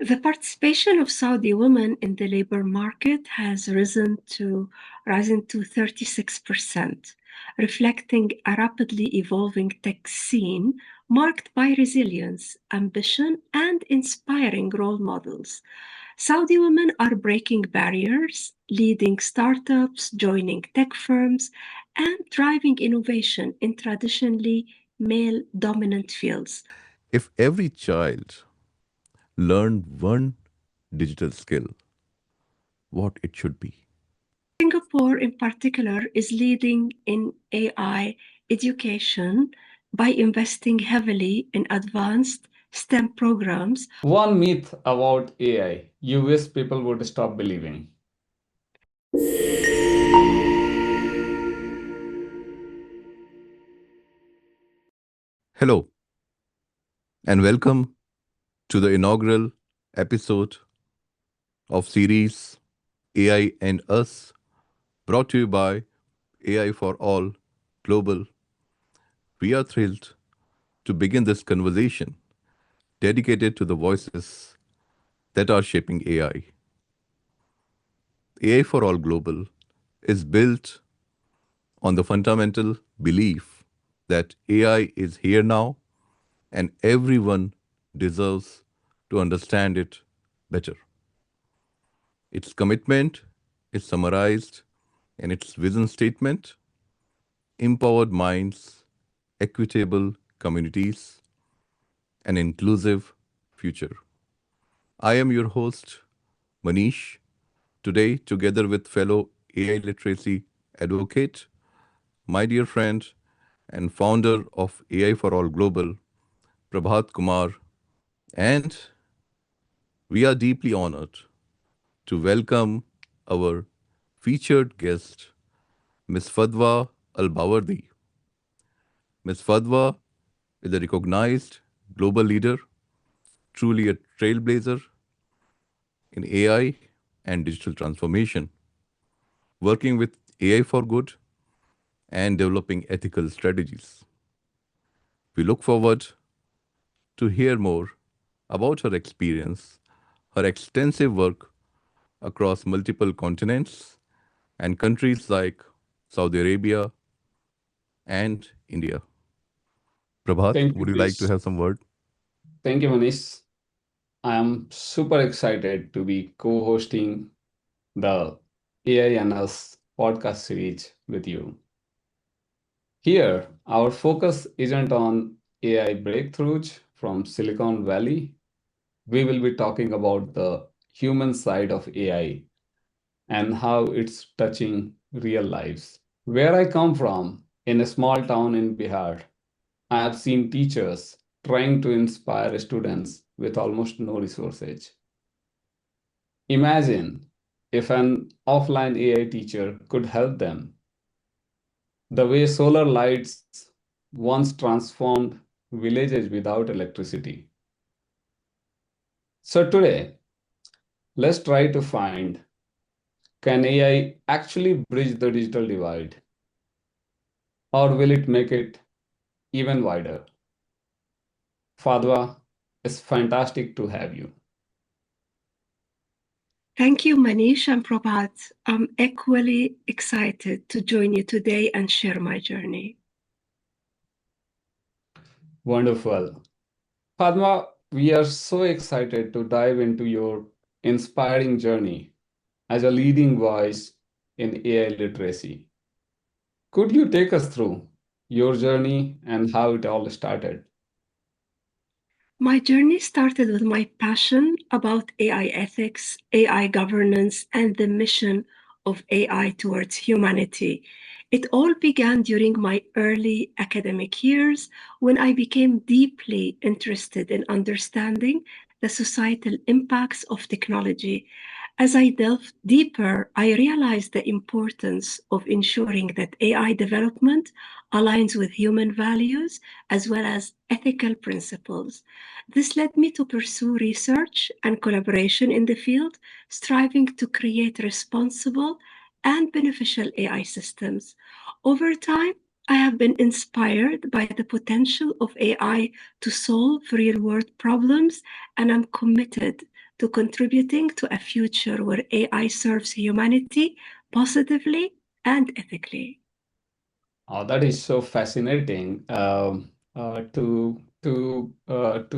The participation of Saudi women in the labor market has risen to 36%, reflecting a rapidly evolving tech scene marked by resilience, ambition, and inspiring role models. Saudi women are breaking barriers, leading startups, joining tech firms, and driving innovation in traditionally male-dominant fields. If every child learned one digital skill, what it should be? Singapore, in particular, is leading in AI education by investing heavily in advanced STEM programs. One myth about AI you wish people would stop believing. Hello, and welcome to the inaugural episode of series AI and Us, brought to you by AI4All Global. We are thrilled to begin this conversation dedicated to the voices that are shaping AI. AI4All Global is built on the fundamental belief that AI is here now and everyone deserves to understand it better. Its commitment is summarized in its vision statement: empowered minds, equitable communities, an inclusive future. I am your host, Manish, today together with fellow AI literacy advocate, my dear friend, and founder of AI for All Global, Prabhat Kumar, and we are deeply honored to welcome our featured guest, Ms. Fadwa Al-Bawardi. Ms. Fadwa is a recognized global leader, truly a trailblazer in AI and digital transformation, working with AI for good and developing ethical strategies. We look forward to hear more about her experience, her extensive work across multiple continents and countries like Saudi Arabia and India. Prabhat, Thank you, would you like to Manish. have some word? Thank you, Manish. I am super excited to be co-hosting the AI and Us podcast series with you. Here, our focus isn't on AI breakthroughs from Silicon Valley. We will be talking about the human side of AI and how it's touching real lives. Where I come from, in a small town in Bihar, I have seen teachers trying to inspire students with almost no resources. Imagine if an offline AI teacher could help them. The way solar lights once transformed villages without electricity. So today, let's try to find, can AI actually bridge the digital divide? Or will it make it even wider? Fadwa, it's fantastic to have you. Thank you, Manish and Prabhat. I'm equally excited to join you today and share my journey. Wonderful. Padma, we are so excited to dive into your inspiring journey as a leading voice in AI literacy. Could you take us through your journey and how it all started? My journey started with my passion about AI ethics, AI governance, and the mission of AI towards humanity. It all began during my early academic years when I became deeply interested in understanding the societal impacts of technology. As I delved deeper, I realized the importance of ensuring that AI development aligns with human values as well as ethical principles. This led me to pursue research and collaboration in the field, striving to create responsible and beneficial AI systems. Over time, I have been inspired by the potential of AI to solve real world problems, and I'm committed to contributing to a future where AI serves humanity positively and ethically. Oh, that is so fascinating to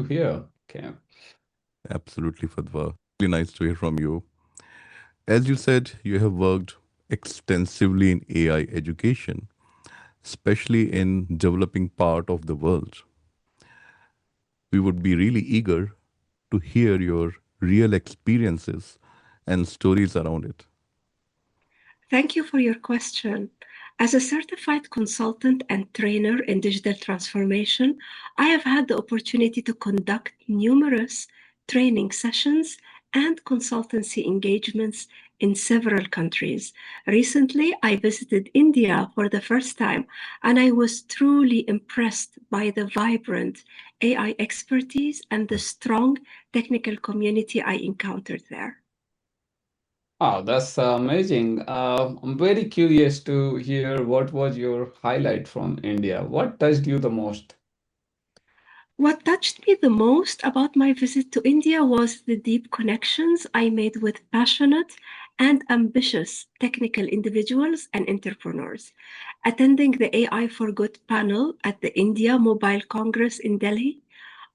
hear. Okay. Absolutely, Fadwa. Really nice to hear from you. As you said, you have worked extensively in AI education, especially in developing part of the world. We would be really eager to hear your real experiences and stories around it. Thank you for your question. As a certified consultant and trainer in digital transformation, I have had the opportunity to conduct numerous training sessions and consultancy engagements in several countries. Recently, I visited India for the first time, and I was truly impressed by the vibrant AI expertise and the strong technical community I encountered there. Oh, that's amazing. I'm very curious to hear what was your highlight from India. What touched you the most? What touched me the most about my visit to India was the deep connections I made with passionate and ambitious technical individuals and entrepreneurs. Attending the AI for Good panel at the India Mobile Congress in Delhi,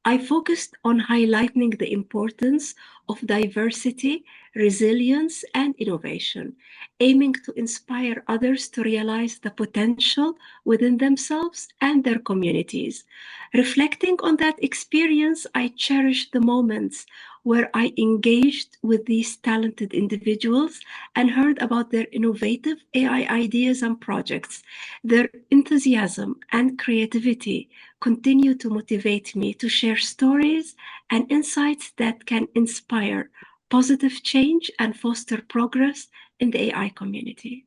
I focused on highlighting the importance of diversity, resilience, and innovation, aiming to inspire others to realize the potential within themselves and their communities. Reflecting on that experience, I cherish the moments where I engaged with these talented individuals and heard about their innovative AI ideas and projects. Their enthusiasm and creativity continue to motivate me to share stories and insights that can inspire positive change and foster progress in the AI community.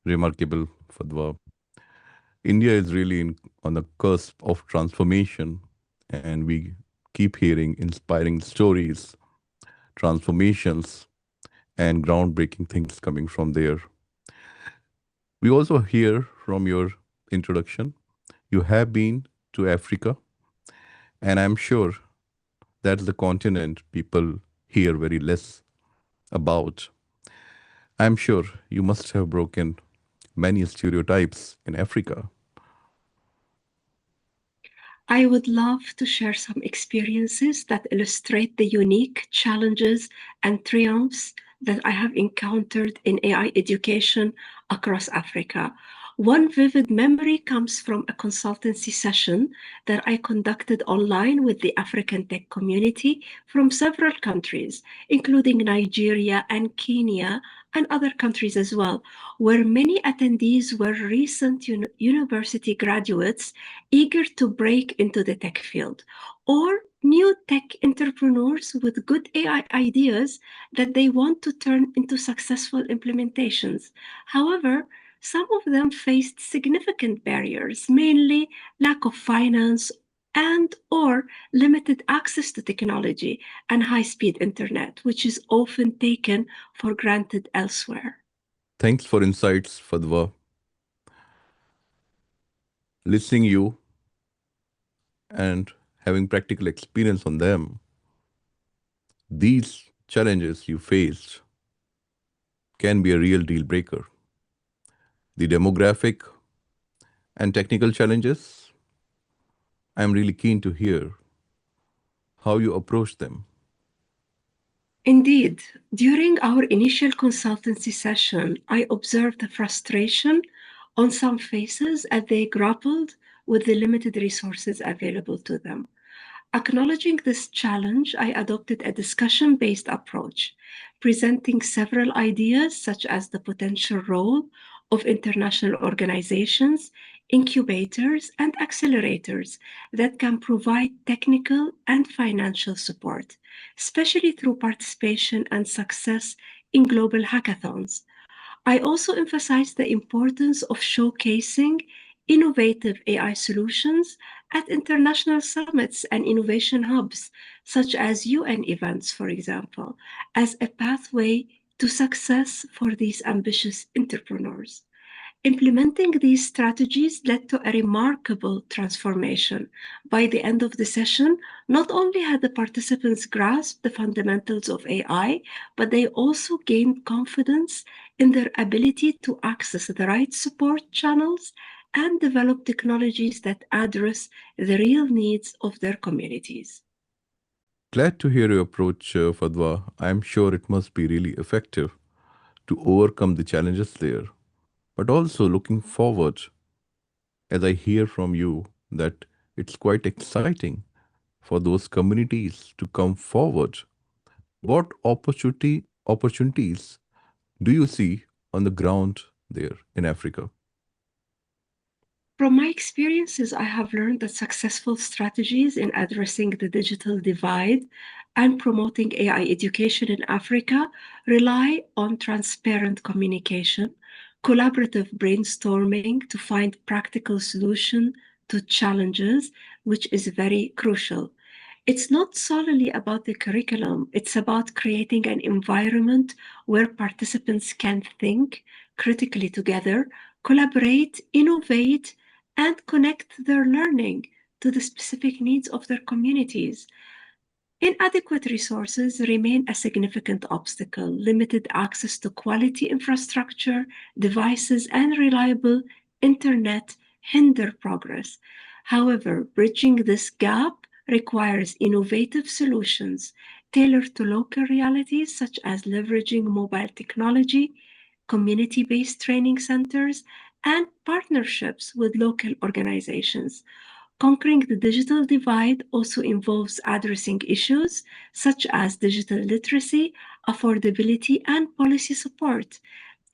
Remarkable, Fadwa. India is really on the cusp of transformation, and we keep hearing inspiring stories, transformations, and groundbreaking things coming from there. We also hear from your introduction, you have been to Africa, and I'm sure that's the continent people hear very less about. I'm sure you must have broken many stereotypes in Africa. I would love to share some experiences that illustrate the unique challenges and triumphs that I have encountered in AI education across Africa. One vivid memory comes from a consultancy session that I conducted online with the African tech community from several countries, including Nigeria and Kenya and other countries as well, where many attendees were recent university graduates eager to break into the tech field, or new tech entrepreneurs with good AI ideas that they want to turn into successful implementations. However, some of them faced significant barriers, mainly lack of finance and or limited access to technology and high-speed internet, which is often taken for granted elsewhere. Thanks for insights, Fadwa. Listening you and having practical experience on them, these challenges you faced can be a real deal breaker. The demographic and technical challenges, I'm really keen to hear how you approach them. Indeed, during our initial consultancy session, I observed the frustration on some faces as they grappled with the limited resources available to them. Acknowledging this challenge, I adopted a discussion based approach, presenting several ideas such as the potential role of international organizations, incubators, and accelerators that can provide technical and financial support, especially through participation and success in global hackathons. I also emphasize the importance of showcasing innovative AI solutions at international summits and innovation hubs, such as UN events, for example, as a pathway to success for these ambitious entrepreneurs. Implementing these strategies led to a remarkable transformation. By the end of the session, not only had the participants grasped the fundamentals of AI, but they also gained confidence in their ability to access the right support channels and develop technologies that address the real needs of their communities. Glad to hear your approach, Fadwa. I'm sure it must be really effective to overcome the challenges there. But also looking forward, as I hear from you, that it's quite exciting for those communities to come forward. What opportunities do you see on the ground there in Africa? From my experiences, I have learned that successful strategies in addressing the digital divide and promoting AI education in Africa rely on transparent communication, collaborative brainstorming to find practical solutions to challenges, which is very crucial. It's not solely about the curriculum, it's about creating an environment where participants can think critically together, collaborate, innovate, and connect their learning to the specific needs of their communities. Inadequate resources remain a significant obstacle. Limited access to quality infrastructure, devices, and reliable internet hinder progress. However, bridging this gap requires innovative solutions tailored to local realities, such as leveraging mobile technology, community based training centers, and partnerships with local organizations. Conquering the digital divide also involves addressing issues such as digital literacy, affordability, and policy support.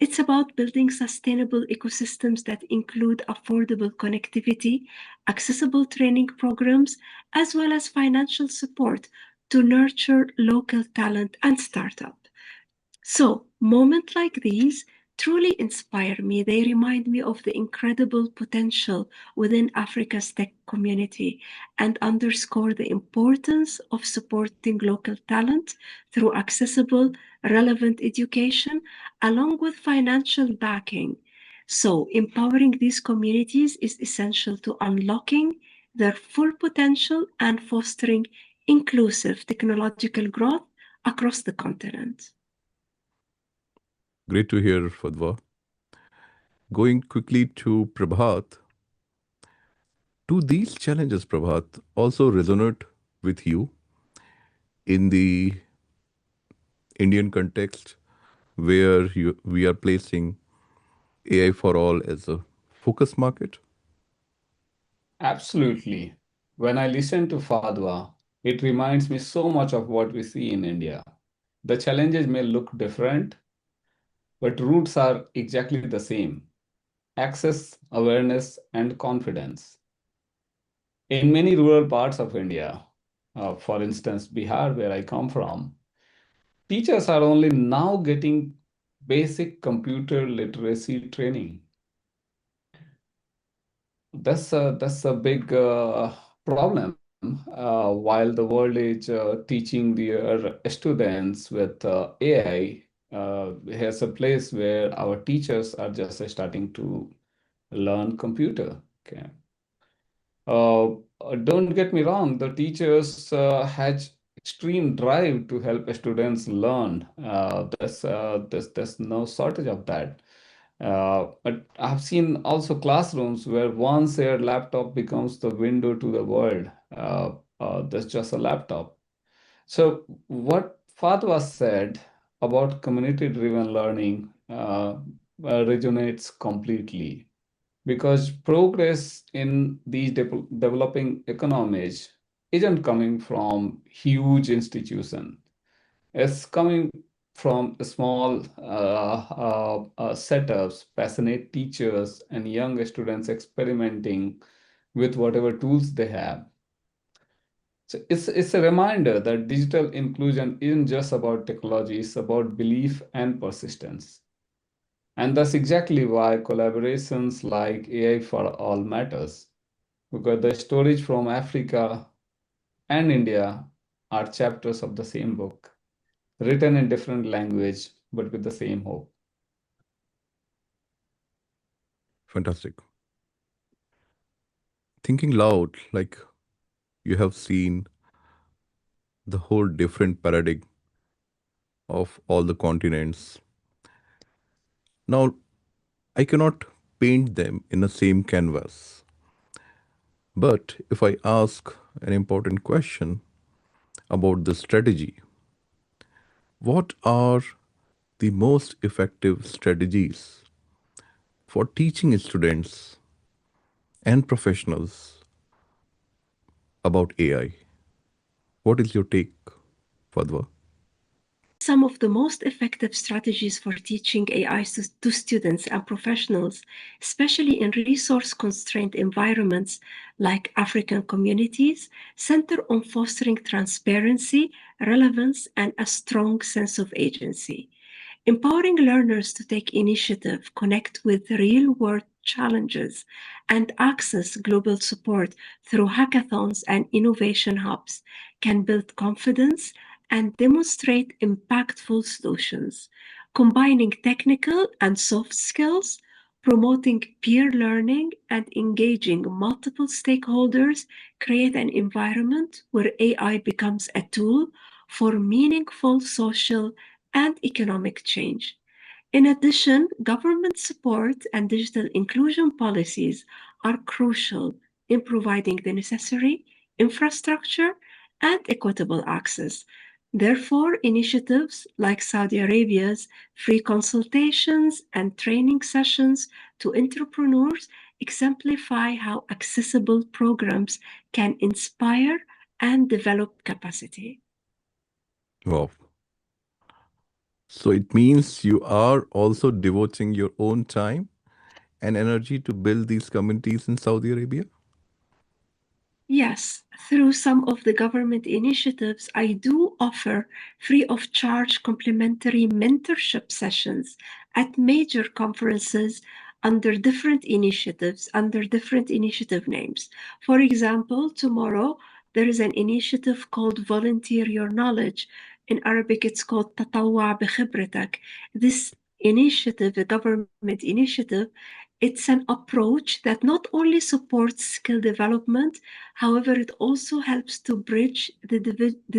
It's about building sustainable ecosystems that include affordable connectivity, accessible training programs, as well as financial support to nurture local talent and startup. So, moments like these truly inspire me. They remind me of the incredible potential within Africa's tech community and underscore the importance of supporting local talent through accessible, relevant education, along with financial backing. So, empowering these communities is essential to unlocking their full potential and fostering inclusive technological growth across the continent. Great to hear, Fadwa. Going quickly to Prabhat, do these challenges, Prabhat, also resonate with you in the Indian context where we are placing AI for all as a focus market? Absolutely. When I listen to Fadwa, it reminds me so much of what we see in India. The challenges may look different, but roots are exactly the same: access, awareness, and confidence. In many rural parts of India, for instance, Bihar, where I come from, teachers are only now getting basic computer literacy training. That's a big problem. While the world is teaching their students with AI, here's a place where our teachers are just starting to learn computer. Okay. Don't get me wrong, the teachers had extreme drive to help students learn. There's no shortage of that. But I've seen also classrooms where one shared laptop becomes the window to the world. There's just a laptop. So what Fatwa said about community-driven learning resonates completely, because progress in these developing economies isn't coming from huge institutions. It's coming from small setups, passionate teachers, and young students experimenting with whatever tools they have. So it's a reminder that digital inclusion isn't just about technology, it's about belief and persistence. And that's exactly why collaborations like AI for All matters, because the stories from Africa and India are chapters of the same book, written in different language, but with the same hope. Fantastic. Thinking loud, like you have seen the whole different paradigm of all the continents. Now, I cannot paint them in the same canvas. But if I ask an important question about the strategy, what are the most effective strategies for teaching students and professionals about AI? What is your take, Fadwa? Some of the most effective strategies for teaching AI to students and professionals, especially in resource constrained environments like African communities, center on fostering transparency, relevance, and a strong sense of agency. Empowering learners to take initiative, connect with real world challenges, and access global support through hackathons and innovation hubs can build confidence and demonstrate impactful solutions. Combining technical and soft skills, promoting peer learning, and engaging multiple stakeholders create an environment where AI becomes a tool for meaningful social and economic change. In addition, government support and digital inclusion policies are crucial in providing the necessary infrastructure and equitable access. Therefore, initiatives like Saudi Arabia's free consultations and training sessions to entrepreneurs exemplify how accessible programs can inspire and develop capacity. Wow. So it means you are also devoting your own time and energy to build these communities in Saudi Arabia? Yes, through some of the government initiatives, I do offer free of charge complimentary mentorship sessions at major conferences under different initiative names. For example, tomorrow there is an initiative called Volunteer Your Knowledge. In Arabic, it's called تطوع بخبرتك. This initiative, a government initiative, it's an approach that not only supports skill development. However, it also helps to bridge the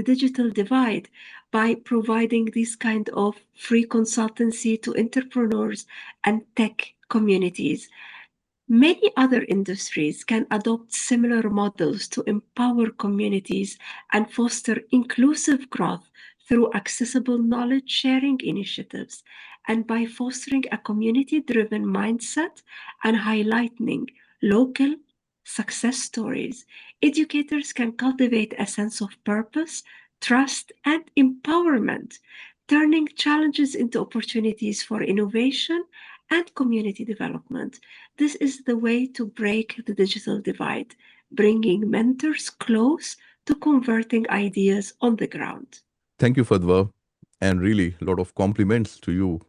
digital divide by providing this kind of free consultancy to entrepreneurs and tech communities. Many other industries can adopt similar models to empower communities and foster inclusive growth through accessible knowledge sharing initiatives and by fostering a community driven mindset and highlighting local success stories. Educators can cultivate a sense of purpose, trust, and empowerment, turning challenges into opportunities for innovation and community development. This is the way to break the digital divide, bringing mentors close to converting ideas on the ground. Thank you, Fadwa, and really a lot of compliments to you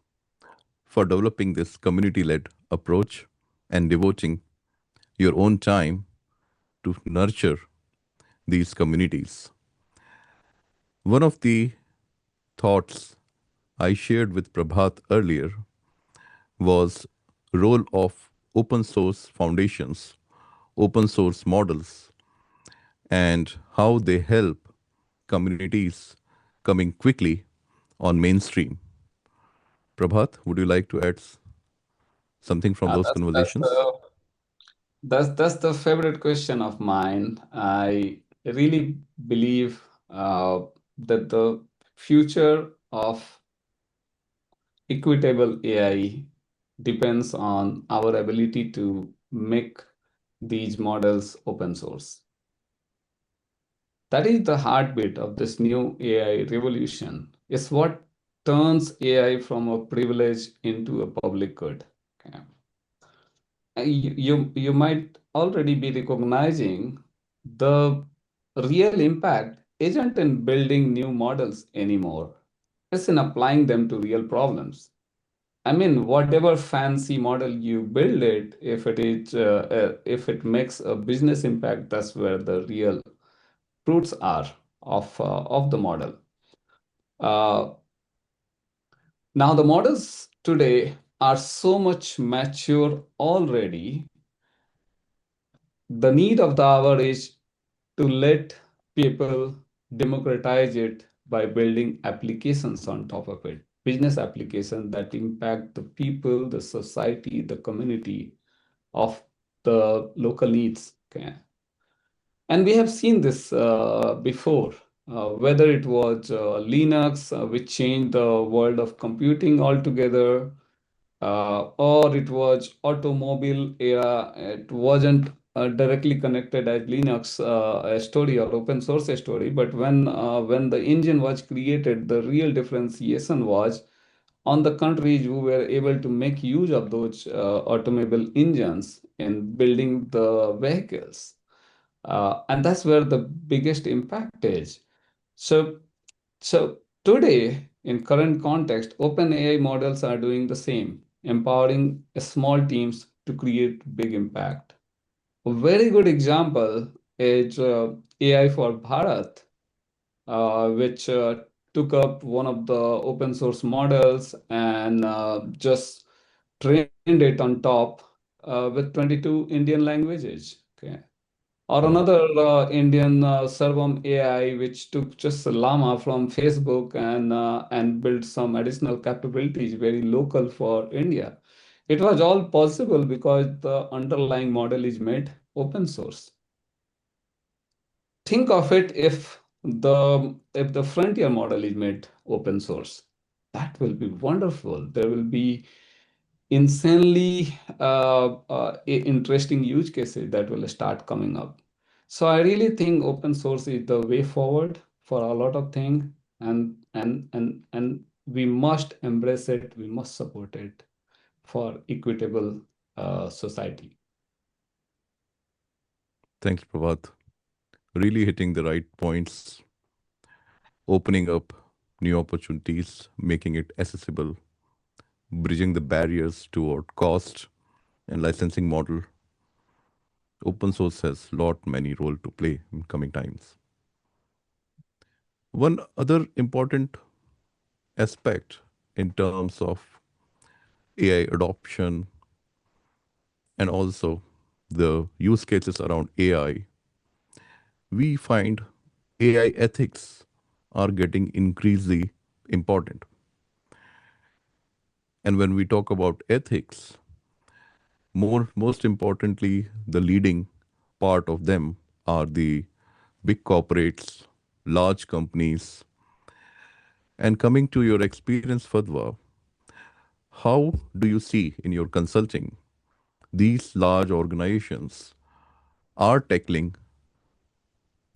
for developing this community led approach and devoting your own time to nurture these communities. One of the thoughts I shared with Prabhat earlier was role of open source foundations, open source models, and how they help communities coming quickly on mainstream. Prabhat, would you like to add something from Uh, those that's that's conversations? the that's the favorite question of mine. I really believe that the future of equitable AI depends on our ability to make these models open source. That is the heartbeat of this new AI revolution. It's what turns AI from a privilege into a public good. Okay. You might already be recognizing the real impact isn't in building new models anymore. It's in applying them to real problems. I mean, whatever fancy model you build it, if it makes a business impact, that's where the real fruits are of the model. Uh, Now, the models today are so much mature already. The need of the hour is to let people democratize it by building applications on top of it, business applications that impact the people, the society, the community of the local needs. Okay. And we have seen this before, whether it was Linux, which changed the world of computing altogether, or it was automobile era. It wasn't directly connected as Linux a story or open source a story, but when the engine was created, the real differentiation was on the countries who were able to make use of those automobile engines in building the vehicles. And that's where the biggest impact is. So, so today, in current context, open AI models are doing the same, empowering small teams to create big impact. A very good example is AI for Bharat, which took up one of the open source models and just trained it on top with 22 Indian languages. Okay. Or Wow. another Indian Servam AI, which took just Llama from Facebook and built some additional capabilities very local for India. It was all possible because the underlying model is made open source. Think of it if the frontier model is made open source. That will be wonderful. There will be insanely interesting use cases that will start coming up. So I really think open source is the way forward for a lot of things, and we must embrace it. We must support it for equitable society. Thanks, Prabhat. Really hitting the right points, opening up new opportunities, making it accessible, bridging the barriers toward cost and licensing model. Open source has lot many role to play in coming times. One other important aspect in terms of AI adoption and also the use cases around AI, we find AI ethics are getting increasingly important. And when we talk about ethics, most importantly, the leading part of them are the big corporates, large companies. And coming to your experience, Fadwa, how do you see in your consulting these large organizations are tackling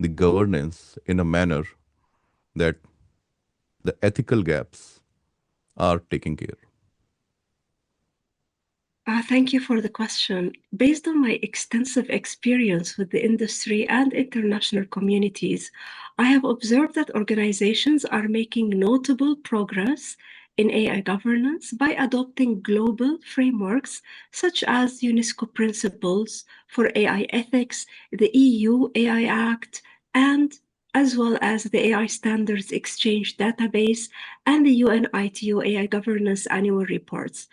the governance in a manner that the ethical gaps are taken care? Thank you for the question. Based on my extensive experience with the industry and international communities, I have observed that organizations are making notable progress in AI governance by adopting global frameworks such as UNESCO principles for AI ethics, the EU AI Act, and as well as the AI Standards Exchange Database and the UN ITU AI Governance Annual Reports.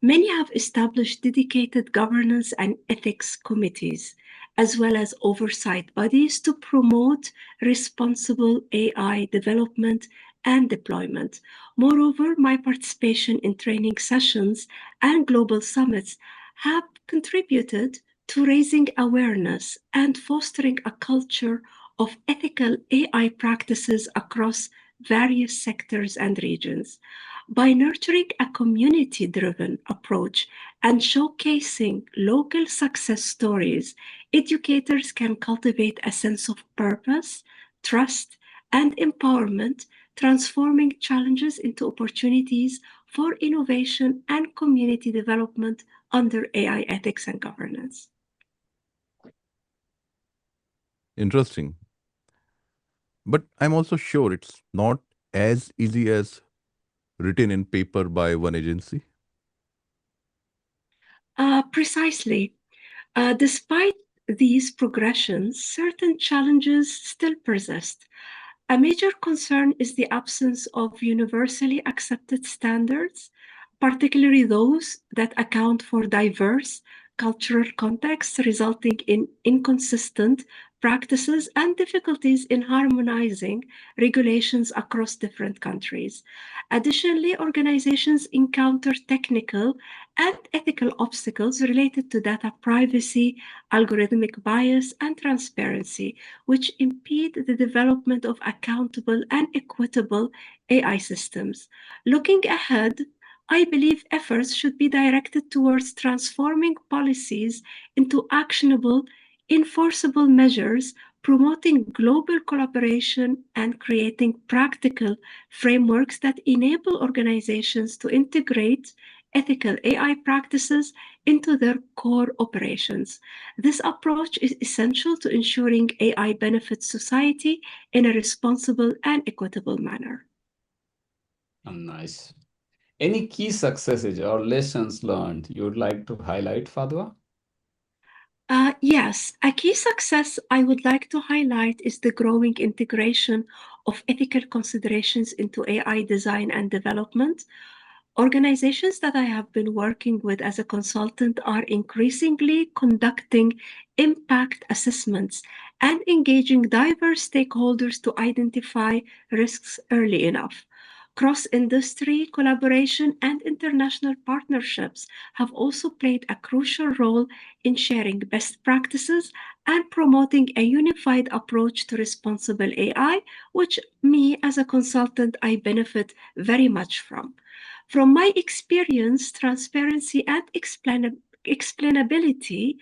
Many have established dedicated governance and ethics committees, as well as oversight bodies to promote responsible AI development and deployment. Moreover, my participation in training sessions and global summits have contributed to raising awareness and fostering a culture of ethical AI practices across various sectors and regions. By nurturing a community driven approach and showcasing local success stories, educators can cultivate a sense of purpose, trust, and empowerment, transforming challenges into opportunities for innovation and community development under AI ethics and governance. Interesting. But I'm also sure it's not as easy as written in paper by one agency. Precisely. Despite these progressions, certain challenges still persist. A major concern is the absence of universally accepted standards, particularly those that account for diverse cultural contexts, resulting in inconsistent practices and difficulties in harmonizing regulations across different countries. Additionally, organizations encounter technical and ethical obstacles related to data privacy, algorithmic bias, and transparency, which impede the development of accountable and equitable AI systems. Looking ahead, I believe efforts should be directed towards transforming policies into actionable, enforceable measures, promoting global collaboration, and creating practical frameworks that enable organizations to integrate ethical AI practices into their core operations. This approach is essential to ensuring AI benefits society in a responsible and equitable manner. Nice. Any key successes or lessons learned you would like to highlight, Fadwa? Yes, a key success I would like to highlight is the growing integration of ethical considerations into AI design and development. Organizations that I have been working with as a consultant are increasingly conducting impact assessments and engaging diverse stakeholders to identify risks early enough. Cross industry collaboration and international partnerships have also played a crucial role in sharing best practices and promoting a unified approach to responsible AI, which me as a consultant I benefit very much from. From my experience, transparency and explainability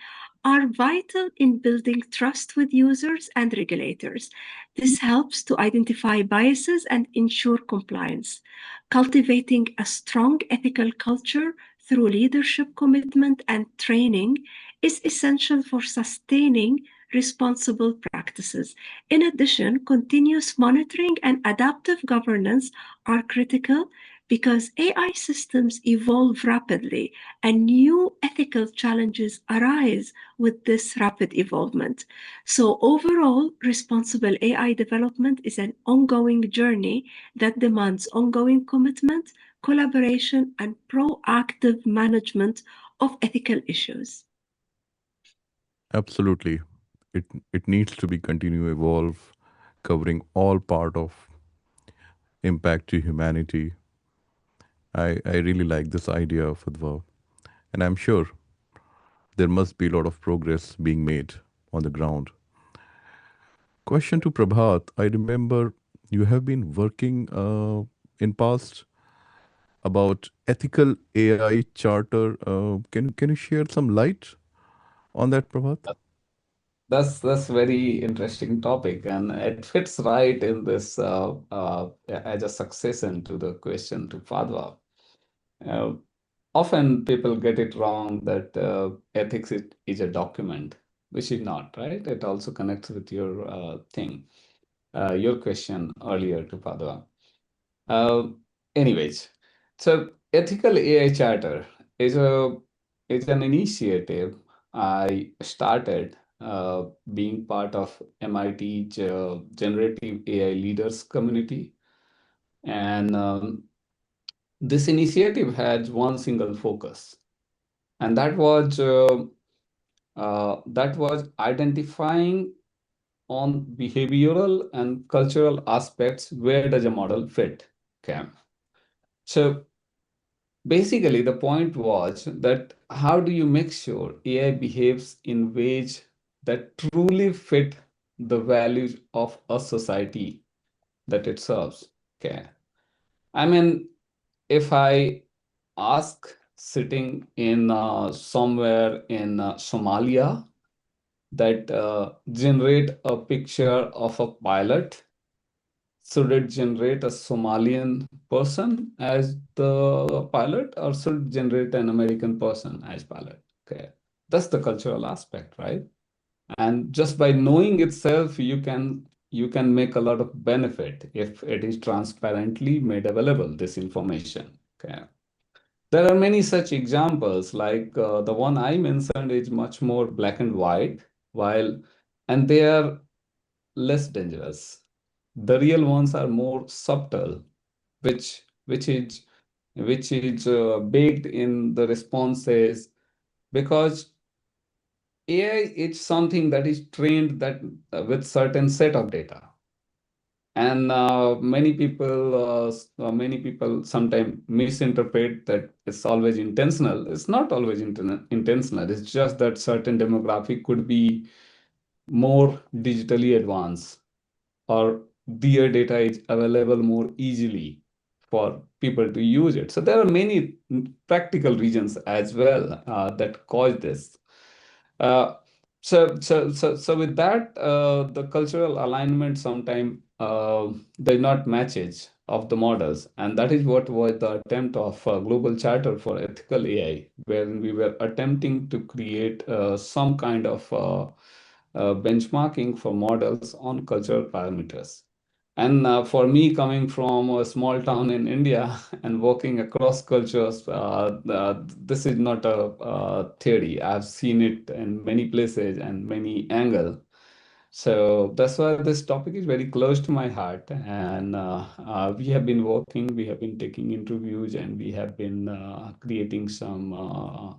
are vital in building trust with users and regulators. This helps to identify biases and ensure compliance. Cultivating a strong ethical culture through leadership commitment and training is essential for sustaining responsible practices. In addition, continuous monitoring and adaptive governance are critical because AI systems evolve rapidly and new ethical challenges arise with this rapid evolvement. So, overall, responsible AI development is an ongoing journey that demands ongoing commitment, collaboration, and proactive management of ethical issues. Absolutely. It needs to be continue evolve, covering all part of impact to humanity. I really like this idea of Adva. And I'm sure there must be a lot of progress being made on the ground. Question to Prabhat. I remember you have been working in past about ethical AI charter. Can you share some light on that, Prabhat? That's very interesting topic, and it fits right in this as a succession to the question to Fadwa. Uh, Often people get it wrong that ethics is a document, which is not, right? It also connects with your your question earlier to Fadwa. Uh, Anyways, so ethical AI charter is a is an initiative I started being part of MIT's generative AI leaders community, and this initiative had one single focus, and that was identifying on behavioral and cultural aspects where does a model fit. Okay, so basically, the point was that how do you make sure AI behaves in ways that truly fit the values of a society that it serves? Okay. I mean, if I ask sitting in somewhere in Somalia that generate a picture of a pilot, should it generate a Somalian person as the pilot, or should it generate an American person as pilot? Okay, that's the cultural aspect, right? And just by knowing itself, you can make a lot of benefit if it is transparently made available, this information. Okay. There are many such examples, like the one I mentioned is much more black and white, while and they are less dangerous. The real ones are more subtle, which is which is baked in the responses, because AI is something that is trained that with certain set of data. And many people sometimes misinterpret that it's always intentional. It's not always intentional. It's just that certain demographic could be more digitally advanced, or their data is available more easily for people to use it. So there are many practical reasons as well that cause this. Uh, so with that, the cultural alignment sometimes does not matches of the models, and that is what was the attempt of Global Charter for Ethical AI, wherein we were attempting to create some kind of benchmarking for models on cultural parameters. And for me, coming from a small town in India and working across cultures, this is not a theory. I've seen it in many places and many angles. So that's why this topic is very close to my heart. And we have been working, we have been taking interviews, and we have been creating some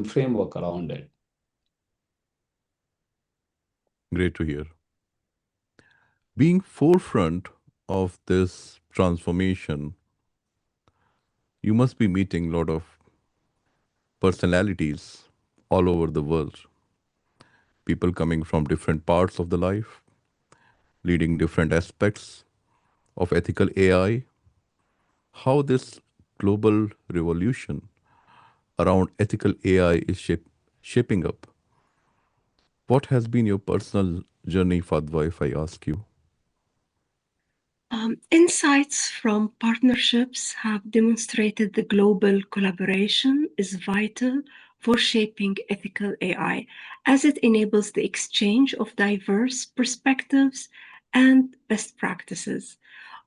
framework around it. Great to hear. Being forefront of this transformation, you must be meeting a lot of personalities all over the world. People coming from different parts of the life, leading different aspects of ethical AI. How this global revolution around ethical AI is shaping up. What has been your personal journey, Fadwa, if I ask you? Insights from partnerships have demonstrated the global collaboration is vital for shaping ethical AI, as it enables the exchange of diverse perspectives and best practices.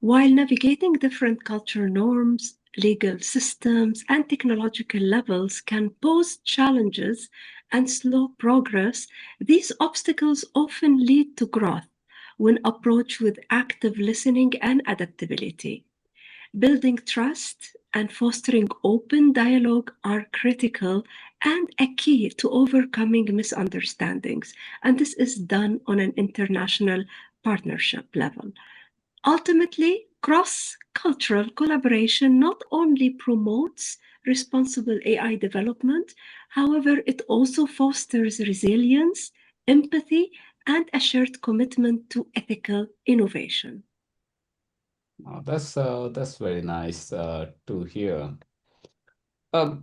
While navigating different cultural norms, legal systems, and technological levels can pose challenges and slow progress, these obstacles often lead to growth when approached with active listening and adaptability. Building trust and fostering open dialogue are critical and a key to overcoming misunderstandings. And this is done on an international partnership level. Ultimately, cross cultural collaboration not only promotes responsible AI development, however, it also fosters resilience, empathy, and a shared commitment to ethical innovation. That's very nice to hear. Uh,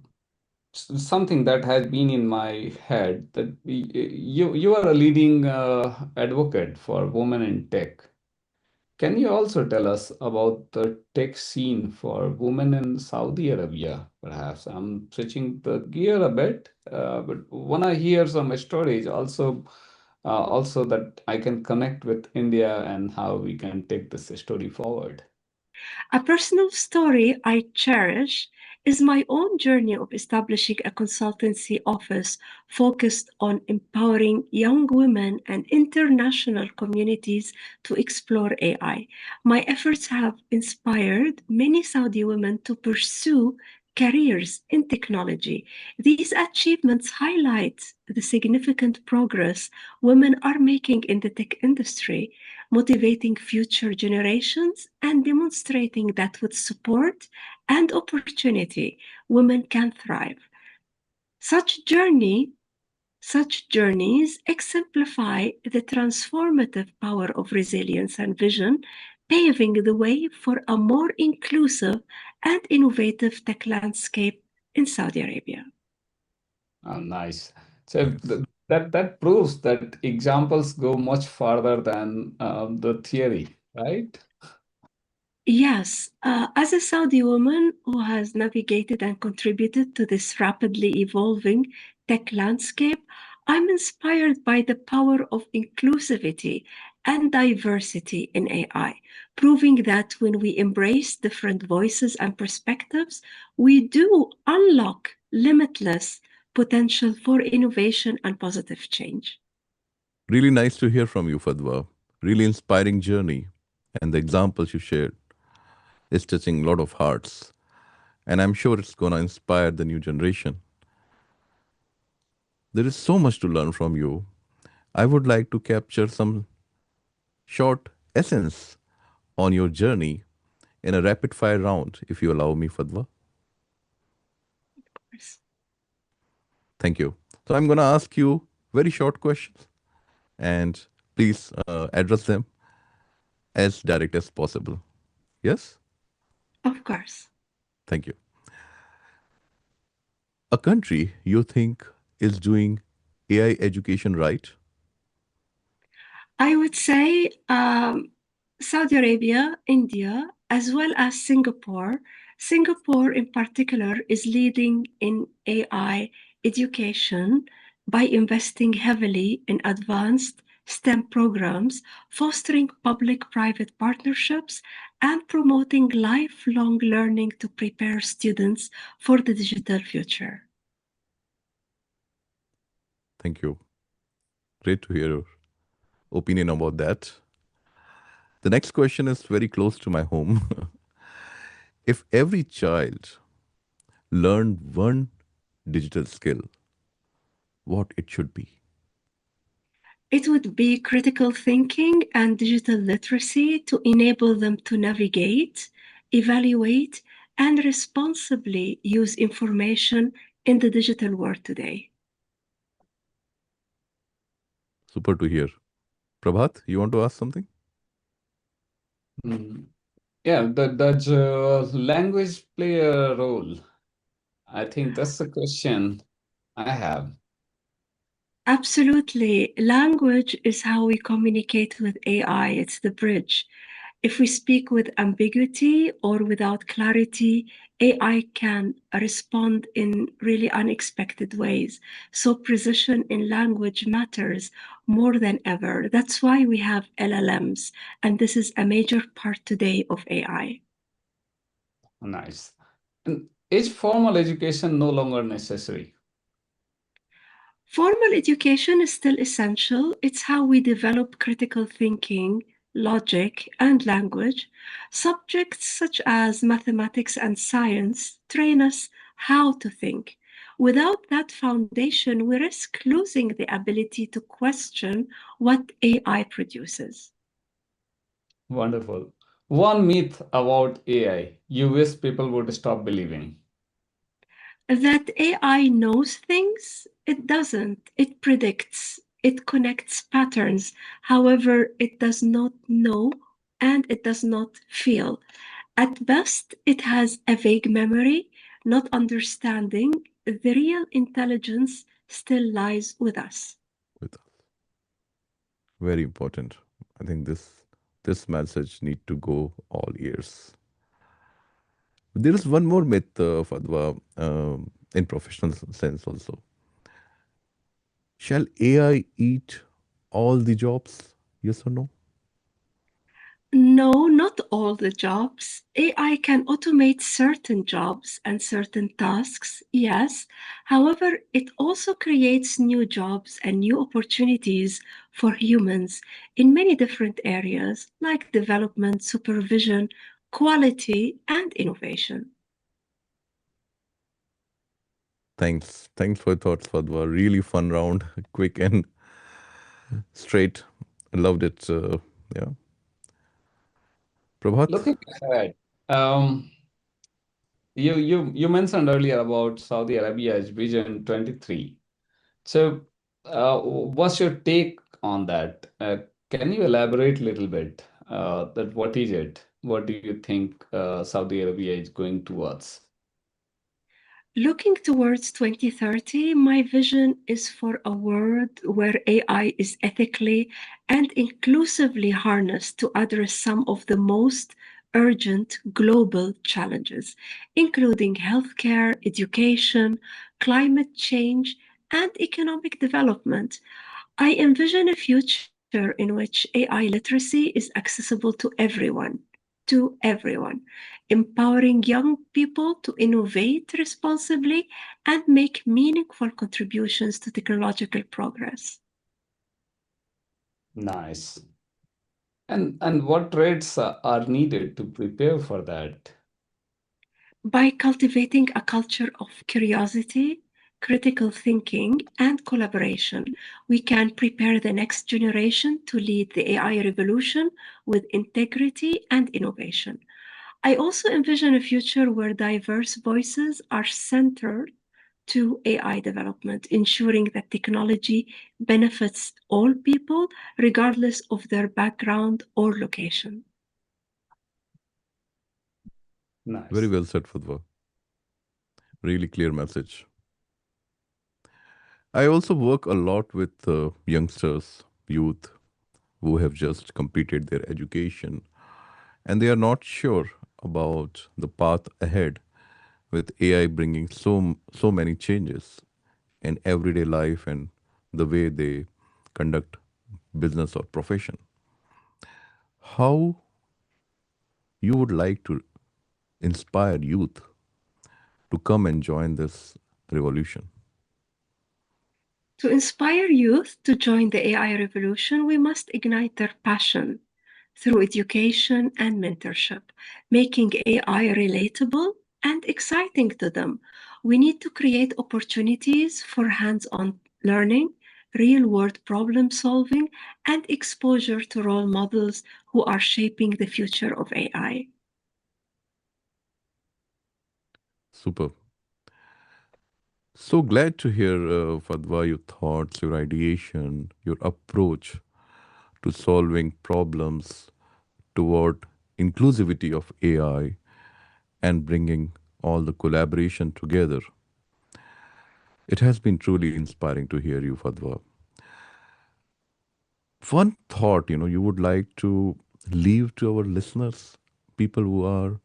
Something that has been in my head, that you are a leading advocate for women in tech. Can you also tell us about the tech scene for women in Saudi Arabia, perhaps? I'm switching the gear a bit, but when I hear some stories, also that I can connect with India and how we can take this story forward. A personal story I cherish is my own journey of establishing a consultancy office focused on empowering young women and international communities to explore AI. My efforts have inspired many Saudi women to pursue careers in technology. These achievements highlight the significant progress women are making in the tech industry, motivating future generations and demonstrating that with support and opportunity, women can thrive. Such journey such journeys exemplify the transformative power of resilience and vision, paving the way for a more inclusive and innovative tech landscape in Saudi Arabia. Oh, nice. So Nice. that proves that examples go much farther than the theory, right? Yes, as a Saudi woman who has navigated and contributed to this rapidly evolving tech landscape, I'm inspired by the power of inclusivity and diversity in AI, proving that when we embrace different voices and perspectives, we do unlock limitless potential for innovation and positive change. Really nice to hear from you, Fadwa. Really inspiring journey. And the examples you shared is touching a lot of hearts. and I'm sure it's going to inspire the new generation. There is so much to learn from you. I would like to capture some short essence on your journey in a rapid fire round, if you allow me, Fadwa. Yes. Thank you. So I'm going to ask you very short questions, and please address them as direct as possible. Yes? Of course. Thank you. A country you think is doing AI education right? I would say Saudi Arabia, India, as well as Singapore. Singapore, in particular, is leading in AI education by investing heavily in advanced STEM programs, fostering public private partnerships, and promoting lifelong learning to prepare students for the digital future. Thank you. Great to hear your opinion about that. The next question is very close to my home. If every child learned one digital skill, what it should be? It would be critical thinking and digital literacy to enable them to navigate, evaluate, and responsibly use information in the digital world today. Super to hear. Prabhat, you want to ask something? Mm. Yeah, does language play a role? I think that's the question I have. Absolutely. Language is how we communicate with AI, it's the bridge. If we speak with ambiguity or without clarity, AI can respond in really unexpected ways. So, precision in language matters more than ever. That's why we have LLMs, and this is a major part today of AI. Nice. And is formal education no longer necessary? Formal education is still essential. It's how we develop critical thinking, logic, and language. Subjects such as mathematics and science train us how to think. Without that foundation, we risk losing the ability to question what AI produces. Wonderful. One myth about AI you wish people would stop believing. That AI knows things? It doesn't. It predicts, it connects patterns. However, it does not know and it does not feel. At best, it has a vague memory, not understanding. The real intelligence still lies with us. With us. Very important. I think this message need to go all ears. There is one more myth, Fadwa, in professional sense also. Shall AI eat all the jobs? Yes or no? No, not all the jobs. AI can automate certain jobs and certain tasks, yes. However, it also creates new jobs and new opportunities for humans in many different areas like development, supervision, quality, and innovation. Thanks. Thanks for your thoughts, Fadwa. Really fun round, quick and straight. I loved it. Yeah. Prabhat? Looking ahead, um, you mentioned earlier about Saudi Arabia's Vision 23. So, what's your take on that? Can you elaborate a little bit? That what is it? What do you think Saudi Arabia is going towards? Looking towards 2030, my vision is for a world where AI is ethically and inclusively harnessed to address some of the most urgent global challenges, including healthcare, education, climate change, and economic development. I envision a future in which AI literacy is accessible to everyone, empowering young people to innovate responsibly and make meaningful contributions to technological progress. Nice. And what traits are needed to prepare for that? By cultivating a culture of curiosity, critical thinking, and collaboration, we can prepare the next generation to lead the AI revolution with integrity and innovation. I also envision a future where diverse voices are centered to AI development, ensuring that technology benefits all people, regardless of their background or location. Very Nice. well said, Fadwa. Really clear message. I also work a lot with youngsters, youth who have just completed their education and they are not sure about the path ahead with AI bringing so many changes in everyday life and the way they conduct business or profession. How you would like to inspire youth to come and join this revolution? To inspire youth to join the AI revolution, we must ignite their passion through education and mentorship, making AI relatable and exciting to them. We need to create opportunities for hands on learning, real world problem solving, and exposure to role models who are shaping the future of AI. Super. So glad to hear, Fadwa, your thoughts, your ideation, your approach to solving problems toward inclusivity of AI and bringing all the collaboration together. It has been truly inspiring to hear you, Fadwa. One thought, you would like to leave to our listeners, people who are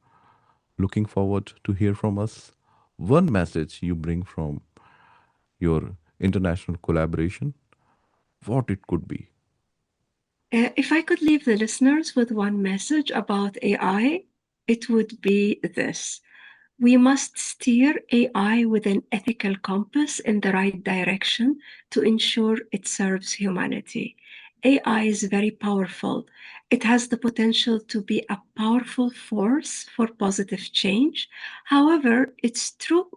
looking forward to hear from us. One message you bring from your international collaboration, what it could be. If I could leave the listeners with one message about AI, it would be this. We must steer AI with an ethical compass in the right direction to ensure it serves humanity. AI is very powerful. It has the potential to be a powerful force for positive change. However, its true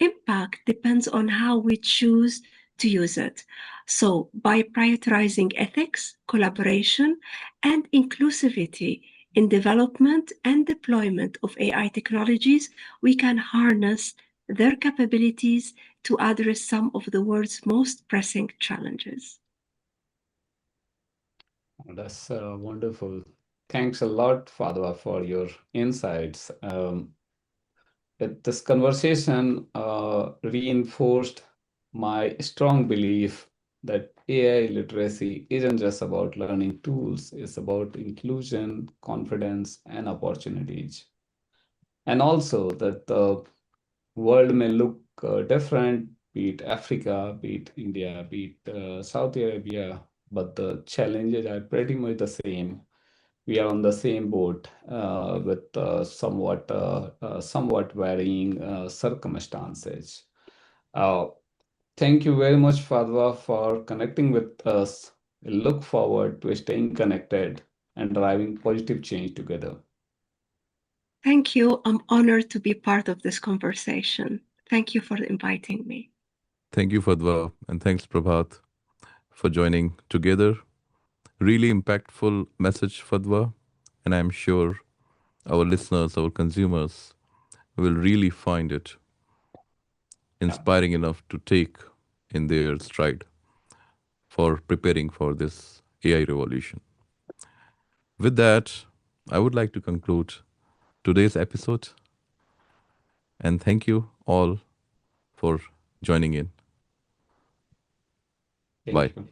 impact depends on how we choose to use it. So, by prioritizing ethics, collaboration, and inclusivity in development and deployment of AI technologies, we can harness their capabilities to address some of the world's most pressing challenges. That's wonderful. Thanks a lot, Fadwa, for your insights. This conversation reinforced my strong belief that AI literacy isn't just about learning tools, it's about inclusion, confidence, and opportunities. And also that the world may look different, be it Africa, be it India, be it Saudi Arabia, but the challenges are pretty much the same. We are on the same boat with somewhat varying circumstances. Uh, Thank you very much, Fadwa, for connecting with us. We look forward to staying connected and driving positive change together. Thank you. I'm honored to be part of this conversation. Thank you for inviting me. Thank you, Fadwa, and thanks, Prabhat, for joining together. Really impactful message, Fadwa, and I'm sure our listeners, our consumers will really find it Yeah. inspiring enough to take in their stride for preparing for this AI revolution. With that, I would like to conclude today's episode and thank you all for joining in. Thank Bye. you.